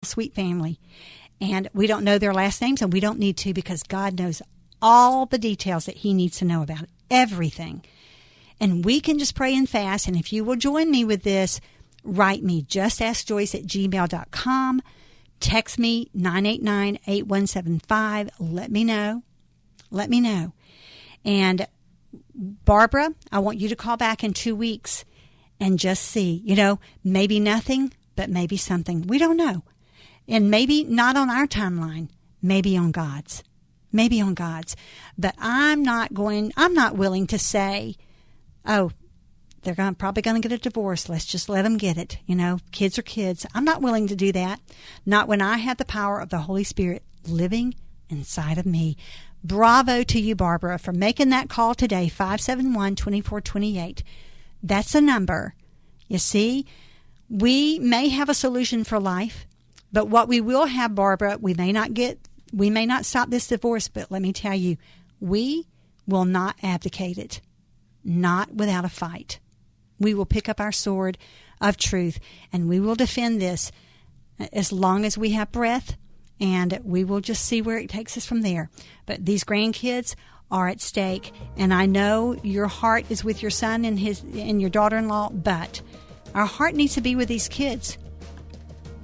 sweet family. And we don't know their last names, and we don't need to, because God knows all the details that he needs to know about it, everything. And we can just pray and fast. And if you will join me with this, write me, justaskjoyce@gmail.com. Text me, 989-8175. Let me know. Let me know. And Barbara, I want you to call back in 2 weeks and just see, maybe nothing, but maybe something. We don't know. And maybe not on our timeline, maybe on God's. Maybe on God's. But I'm not willing to say, oh, they're probably going to get a divorce. Let's just let them get it. Kids are kids. I'm not willing to do that. Not when I have the power of the Holy Spirit living inside of me. Bravo to you, Barbara, for making that call today, 571-2428. That's the number. You see, we may have a solution for life, but what we will have, Barbara, we may not stop this divorce, but let me tell you, we will not abdicate it. Not without a fight. We will pick up our sword of truth, and we will defend this as long as we have breath, and we will just see where it takes us from there. But these grandkids are at stake, and I know your heart is with your son and your daughter-in-law, but our heart needs to be with these kids.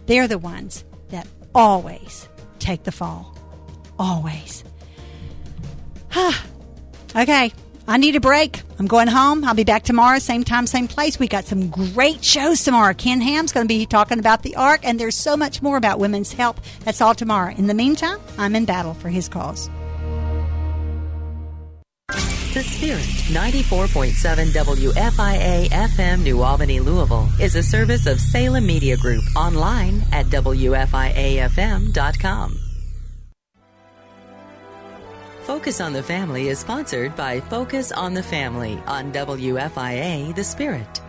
They're the ones that always take the fall. Always. Okay. I need a break. I'm going home. I'll be back tomorrow, same time, same place. We got some great shows tomorrow. Ken Ham's going to be talking about the Ark, and there's so much more about women's health. That's all tomorrow. In the meantime, I'm in battle for his cause. The Spirit, 94.7 WFIA FM New Albany, Louisville, is a service of Salem Media Group, online at WFIAFM.com. Focus on the Family is sponsored by Focus on the Family on WFIA The Spirit.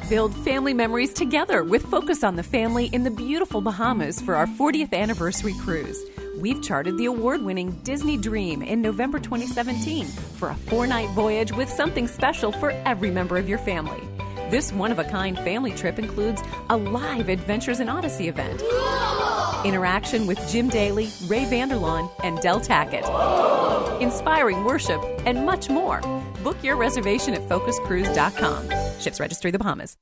Build family memories together with Focus on the Family in the beautiful Bahamas for our 40th anniversary cruise. We've charted the award-winning Disney Dream in November 2017 for a 4-night voyage with something special for every member of your family. This one-of-a-kind family trip includes a live Adventures in Odyssey event, interaction with Jim Daly, Ray Vanderlaan, and Del Tackett, inspiring worship, and much more. Book your reservation at FocusCruise.com. Ships Registry, the Bahamas.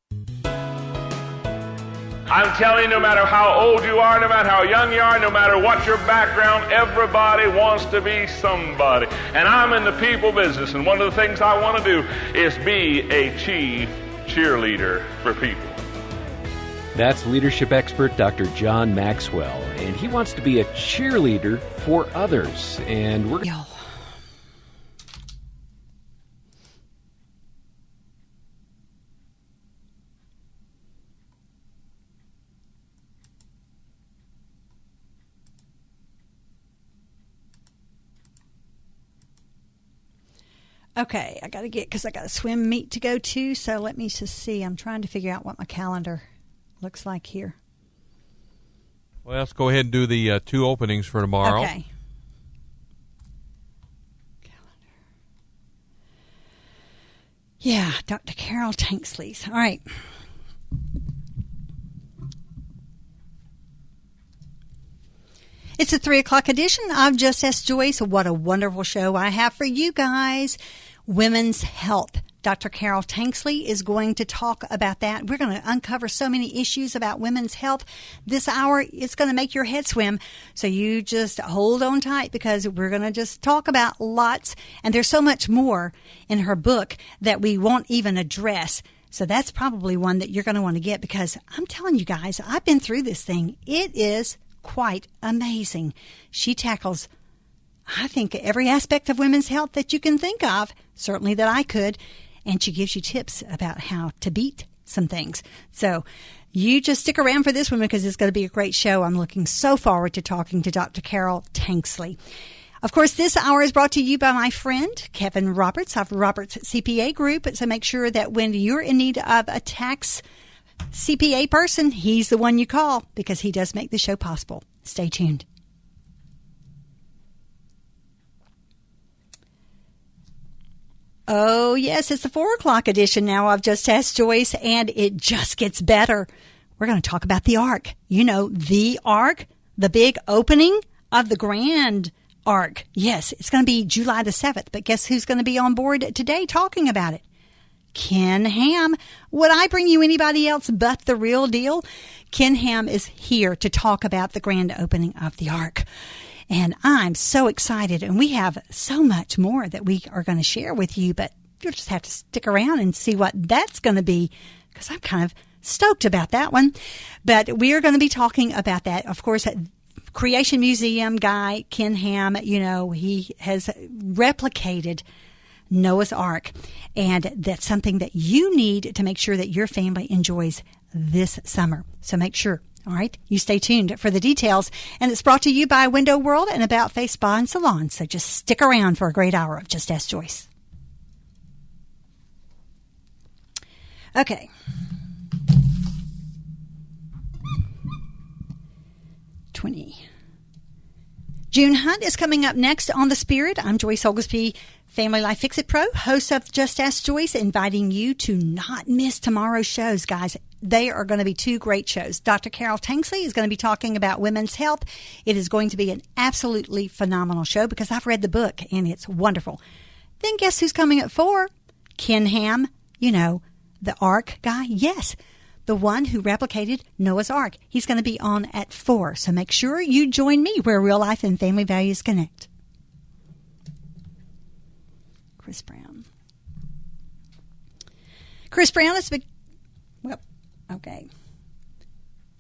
I'm telling you, no matter how old you are, no matter how young you are, no matter what your background, everybody wants to be somebody. And I'm in the people business, and one of the things I want to do is be a chief cheerleader for people. That's leadership expert Dr. John Maxwell, and he wants to be a cheerleader for others. And we're Okay, I got a swim meet to go to, so let me just see. I'm trying to figure out what my calendar looks like here. Well, let's go ahead and do the 2 openings for tomorrow. Okay. Calendar. Yeah, Dr. Carol Tanksley's. All right. It's a 3 o'clock edition of Just Ask Joyce. What a wonderful show I have for you guys. Women's health. Dr. Carol Tanksley is going to talk about that. We're going to uncover so many issues about women's health. This hour, it's going to make your head swim. So you just hold on tight, because we're going to just talk about lots. And there's so much more in her book that we won't even address. So that's probably one that you're going to want to get, because I'm telling you guys, I've been through this thing. It is quite amazing. She tackles, I think, every aspect of women's health that you can think of, certainly that I could, and she gives you tips about how to beat some things. So you just stick around for this one, because it's going to be a great show. I'm looking so forward to talking to Dr. Carol Tanksley. Of course, this hour is brought to you by my friend, Kevin Roberts of Roberts CPA Group. So make sure that when you're in need of a tax CPA person, he's the one you call, because he does make the show possible. Stay tuned. Oh, yes, it's the 4 o'clock edition now of Just Ask Joyce, and it just gets better. we're going to talk about the Ark. You know, the Ark, the big opening of the Grand Ark. Yes, it's going to be July the 7th, but guess who's going to be on board today talking about it? Ken Ham. Would I bring you anybody else but the real deal? Ken Ham is here to talk about the grand opening of the Ark. And I'm so excited, and we have so much more that we are going to share with you, but you'll just have to stick around and see what that's going to be, because I'm kind of stoked about that one. But we are going to be talking about that. Of course, Creation Museum guy, Ken Ham, you know, he has replicated Noah's Ark, and that's something that you need to make sure that your family enjoys this summer. So make sure, all right, you stay tuned for the details. And it's brought to you by Window World and About Face Spa and Salon. So just stick around for a great hour of Just Ask Joyce. Okay. June Hunt is coming up next on The Spirit. I'm Joyce Oglesby, Family Life Fix-It Pro, host of Just Ask Joyce, inviting you to not miss tomorrow's shows, guys. They are going to be two great shows. Dr. Carol Tanksley is going to be talking about women's health. It is going to be an absolutely phenomenal show because I've read the book and it's wonderful. Then guess who's coming at 4? Ken Ham, you know, the Ark guy. Yes, the one who replicated Noah's Ark. He's going to be on at 4. So make sure you join me where real life and family values connect. Chris Brown. Chris Brown is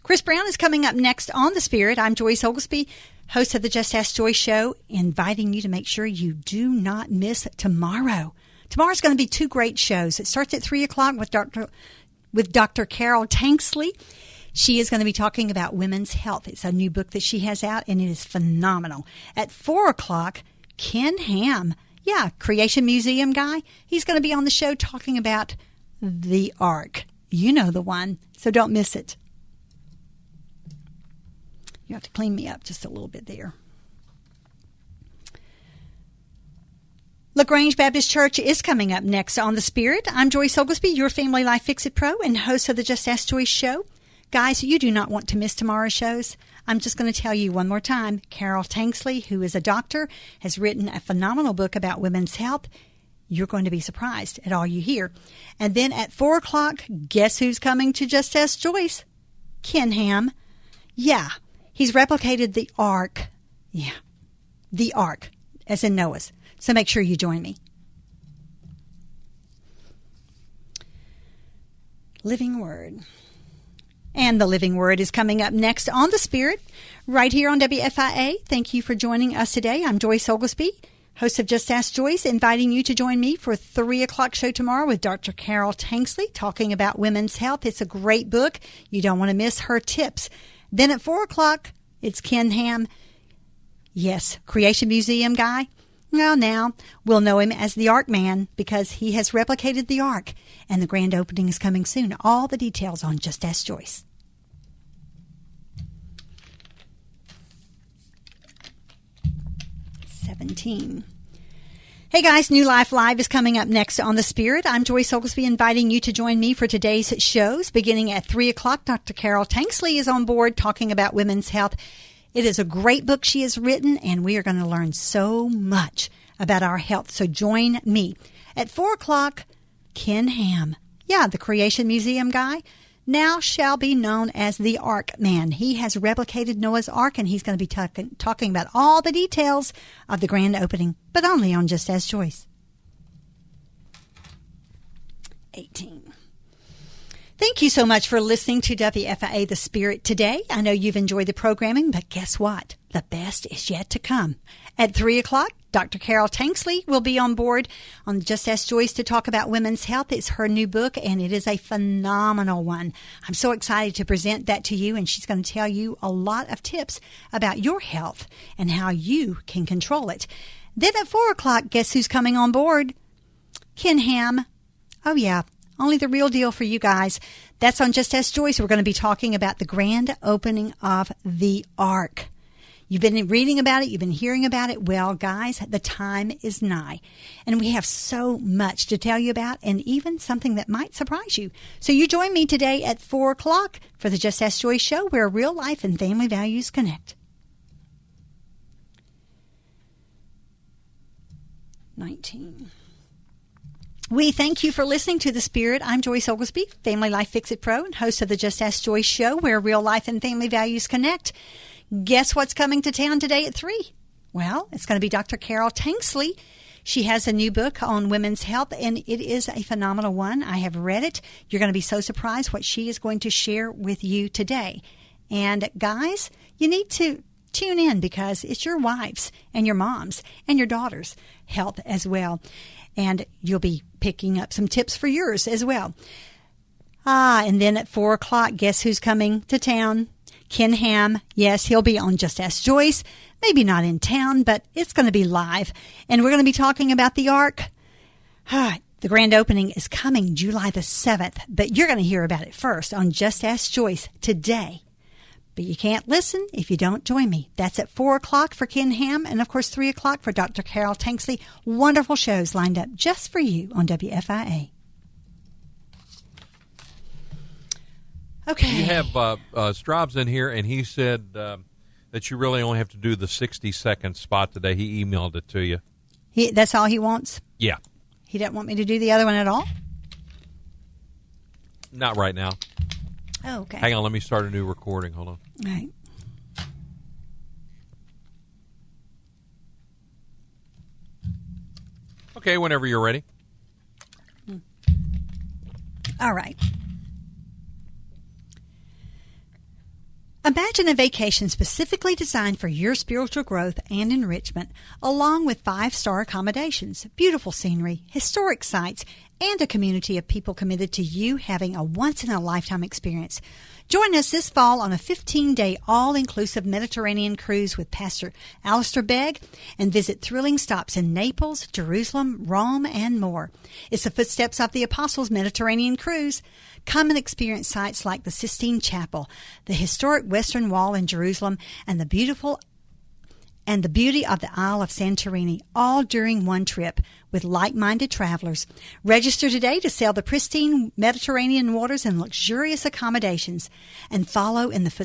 Chris Brown is coming up next on The Spirit. I'm Joyce Oglesby, host of the Just Ask Joyce show, inviting you to make sure you do not miss tomorrow. Tomorrow's going to be 2 great shows. It starts at 3 o'clock with Dr. Carol Tanksley. She is going to be talking about women's health. It's a new book that she has out, and it is phenomenal. At 4 o'clock, Ken Ham, Creation Museum guy, he's going to be on the show talking about the Ark. You know the one, so don't miss it. You have to clean me up just a little bit there. LaGrange Baptist Church is coming up next on The Spirit. I'm Joyce Oglesby, your Family Life Fix-It Pro and host of the Just Ask Joyce show. Guys, you do not want to miss tomorrow's shows. I'm just going to tell you one more time. Carol Tanksley, who is a doctor, has written a phenomenal book about women's health. You're going to be surprised at all you hear. And then at 4 o'clock, guess who's coming to Just Ask Joyce? Ken Ham. Yeah, he's replicated the Ark. Yeah, the Ark, as in Noah's. So make sure you join me. Living Word. And the Living Word is coming up next on The Spirit, right here on WFIA. Thank you for joining us today. I'm Joyce Oglesby, host of Just Ask Joyce, inviting you to join me for a 3 o'clock show tomorrow with Dr. Carol Tanksley, talking about women's health. It's a great book. You don't want to miss her tips. Then at 4 o'clock, it's Ken Ham. Yes, Creation Museum guy. Well, now we'll know him as the Ark Man because he has replicated the Ark, and the grand opening is coming soon. All the details on Just Ask Joyce. Hey guys, New Life Live is coming up next on The Spirit. I'm Joyce Oglesby, inviting you to join me for today's shows. Beginning at 3 o'clock, Dr. Carol Tanksley is on board talking about women's health. It is a great book she has written, and we are going to learn so much about our health. So join me. At 4 o'clock, Ken Ham. The Creation Museum guy. Now shall be known as the Ark Man. He has replicated Noah's Ark, and he's going to be talking about all the details of the grand opening, but only on Just Ask Joyce. 18. Thank you so much for listening to WFIA The Spirit today. I know you've enjoyed the programming, but guess what? The best is yet to come. At 3 o'clock, Dr. Carol Tanksley will be on board on Just Ask Joyce to talk about women's health. It's her new book, and it is a phenomenal one. I'm so excited to present that to you, and she's going to tell you a lot of tips about your health and how you can control it. Then at 4 o'clock, guess who's coming on board? Ken Ham. Oh, yeah. Only the real deal for you guys. That's on Just Ask Joyce. We're going to be talking about the grand opening of the Ark. You've been reading about it. You've been hearing about it. Well, guys, the time is nigh. And we have so much to tell you about, and even something that might surprise you. So you join me today at 4 o'clock for the Just Ask Joyce show, where real life and family values connect. 19. We thank you for listening to The Spirit. I'm Joyce Oglesby, Family Life Fix-It Pro and host of the Just Ask Joyce show, where real life and family values connect. Guess what's coming to town today at 3? Well, it's going to be Dr. Carol Tanksley. She has a new book on women's health, and it is a phenomenal one. I have read it. You're going to be so surprised what she is going to share with you today. And guys, you need to tune in because it's your wives and your moms and your daughters' health as well. And you'll be picking up some tips for yours as well. And then at 4 o'clock, guess who's coming to town? Ken Ham. Yes, he'll be on Just Ask Joyce. Maybe not in town, but it's going to be live. And we're going to be talking about the Ark. The grand opening is coming July the 7th, but you're going to hear about it first on Just Ask Joyce today. But you can't listen if you don't join me. That's at 4 o'clock for Ken Ham, and of course 3 o'clock for Dr. Carol Tanksley. Wonderful shows lined up just for you on WFIA. Okay. You have Straub's in here, and he said that you really only have to do the 60-second spot today. He emailed it to you. That's all he wants? Yeah. He doesn't want me to do the other one at all? Not right now. Oh, okay. Hang on, let me start a new recording. Hold on. All right. Okay, whenever you're ready. All right. Imagine a vacation specifically designed for your spiritual growth and enrichment, along with 5-star accommodations, beautiful scenery, historic sites, and a community of people committed to you having a once-in-a-lifetime experience. Join us this fall on a 15-day all-inclusive Mediterranean cruise with Pastor Alistair Begg and visit thrilling stops in Naples, Jerusalem, Rome, and more. It's the Footsteps of the Apostles Mediterranean Cruise. Come and experience sites like the Sistine Chapel, the historic Western Wall in Jerusalem, and the beauty of the Isle of Santorini, all during one trip with like-minded travelers. Register today to sail the pristine Mediterranean waters in luxurious accommodations and follow in the